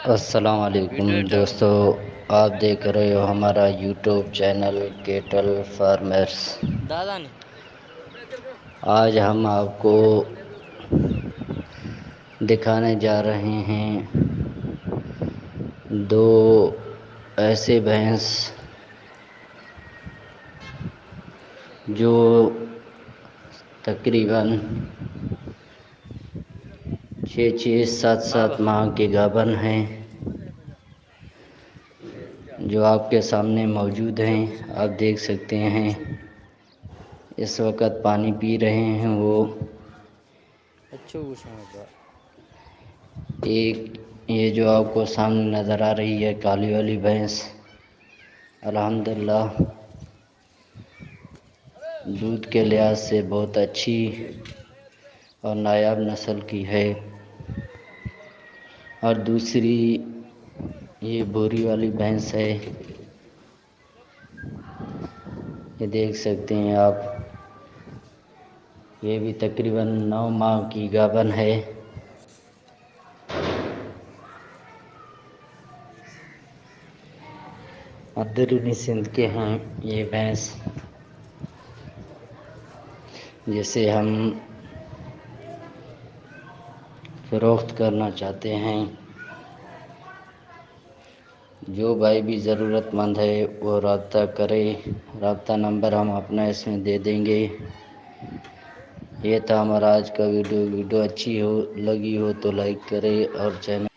अस्सलाम वालेकुम वीडियो डाल दोस्तों। आप देख रहे हो हमारा यूट्यूब चैनल केटल फार्मर्स। दादा ने आज हम आपको दिखाने जा रहे हैं दो ऐसे भैंस जो तकरीबन 6-7 बाबा माह के गाभन हैं, जो आपके सामने मौजूद हैं। आप देख सकते हैं इस वक्त पानी पी रहे हैं वो। अच्छा उषा एक ये जो आपको सामने नज़र आ रही है काली वाली भैंस, अल्हम्दुलिल्लाह दूध के लिहाज से बहुत अच्छी और नायाब नस्ल की है। और दूसरी ये बोरी वाली भैंस है, ये देख सकते हैं आप। ये भी तकरीबन 9 माह की गाभन है। अंदरूनी सिंध के हैं ये भैंस, जिसे हम फ़रोख्त करना चाहते हैं। जो भाई भी ज़रूरतमंद है वो रब्ता करे। रब्ता नंबर हम अपना इसमें दे देंगे। ये था हमारा आज का वीडियो। वीडियो अच्छी हो लगी हो तो लाइक करें और चैनल